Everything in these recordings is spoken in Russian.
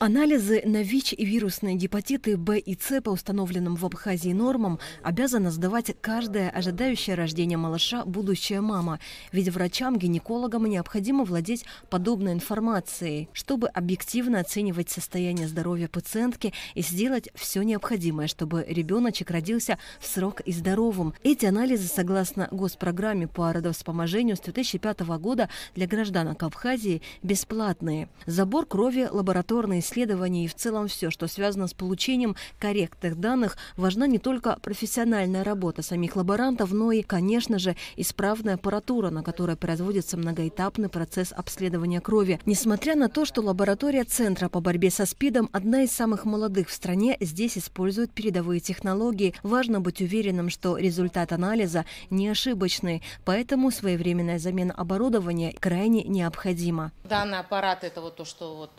Анализы на ВИЧ и вирусные гепатиты Б и С по установленным в Абхазии нормам обязана сдавать каждая ожидающая рождения малыша будущая мама. Ведь врачам-гинекологам необходимо владеть подобной информацией, чтобы объективно оценивать состояние здоровья пациентки и сделать все необходимое, чтобы ребеночек родился в срок и здоровым. Эти анализы, согласно госпрограмме по родовспоможению с 2005 года, для гражданок Абхазии бесплатные. Забор крови, лабораторные исследований и в целом все, что связано с получением корректных данных, важна не только профессиональная работа самих лаборантов, но и, конечно же, исправная аппаратура, на которой производится многоэтапный процесс обследования крови. Несмотря на то, что лаборатория Центра по борьбе со СПИДом одна из самых молодых в стране, здесь используют передовые технологии. Важно быть уверенным, что результат анализа не ошибочный, поэтому своевременная замена оборудования крайне необходима. Данный аппарат – это вот то, что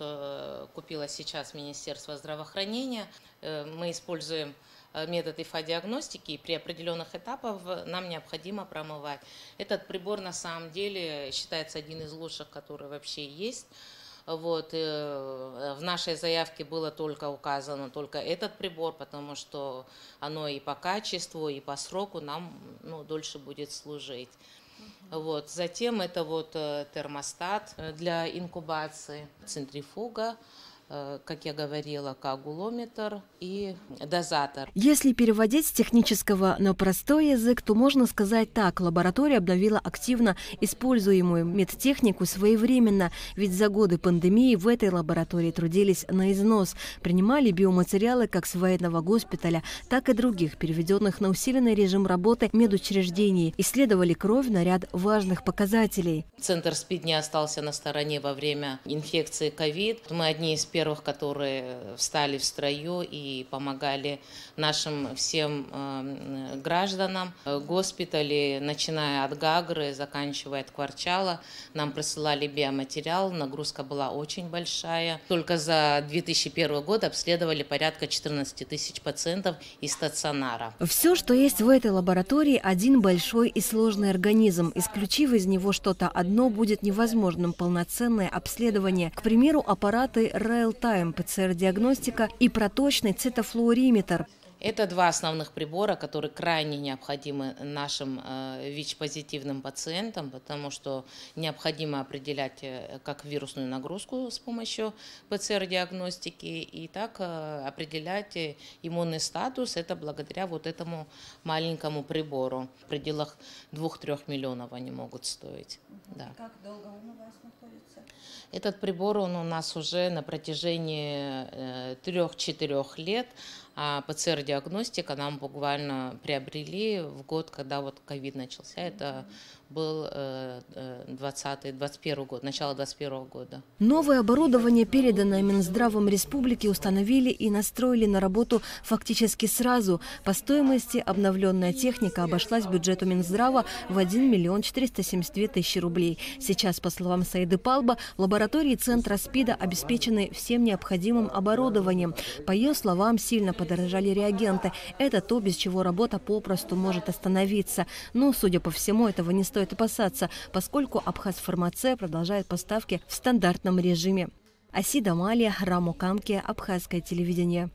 купило сейчас Министерство здравоохранения. Мы используем метод ИФА-диагностики, и при определенных этапах нам необходимо промывать. Этот прибор на самом деле считается один из лучших, который вообще есть. В нашей заявке было только только этот прибор, потому что оно и по качеству, и по сроку нам дольше будет служить. Затем это термостат для инкубации, центрифуга, как я говорила, коагулометр и дозатор. Если переводить с технического на простой язык, то можно сказать так. Лаборатория обновила активно используемую медтехнику своевременно, ведь за годы пандемии в этой лаборатории трудились на износ. Принимали биоматериалы как с военного госпиталя, так и других, переведенных на усиленный режим работы медучреждений. Исследовали кровь на ряд важных показателей. Центр СПИД не остался на стороне во время инфекции ковид. Мы одни из первых, которые встали в строю и помогали нашим всем гражданам. Госпитали, начиная от Гагры, заканчивая от Кварчала, нам присылали биоматериал, нагрузка была очень большая. Только за 2001 год обследовали порядка 14 тысяч пациентов из стационара. Все, что есть в этой лаборатории, один большой и сложный организм. Исключив из него что-то одно, будет невозможным полноценное обследование. К примеру, аппараты Real-Time ПЦР-диагностика и проточный цитофлуориметр. Это два основных прибора, которые крайне необходимы нашим ВИЧ-позитивным пациентам, потому что необходимо определять как вирусную нагрузку с помощью ПЦР-диагностики и так определять иммунный статус. Это благодаря этому маленькому прибору. В пределах 2-3 миллионов они могут стоить. Да. Как долго он у вас находится? Этот прибор у нас уже на протяжении 3-4 лет, а ПЦР-диагностика нам буквально приобрели в год, когда ковид начался. Это был 2021 год, начало 2021 года. Новое оборудование, переданное Минздравом республики, установили и настроили на работу фактически сразу. По стоимости обновленная техника обошлась бюджету Минздрава в 1 миллион 472 тысячи рублей. Сейчас, по словам Саиды Палба, лаборатории Центра СПИДа обеспечены всем необходимым оборудованием. По ее словам, сильно подорожали реагенты. Это то, без чего работа попросту может остановиться. Но, судя по всему, этого не стоит опасаться, поскольку Абхазфармация продолжает поставки в стандартном режиме. Асида Малия, Рамо Камке, Абхазское телевидение.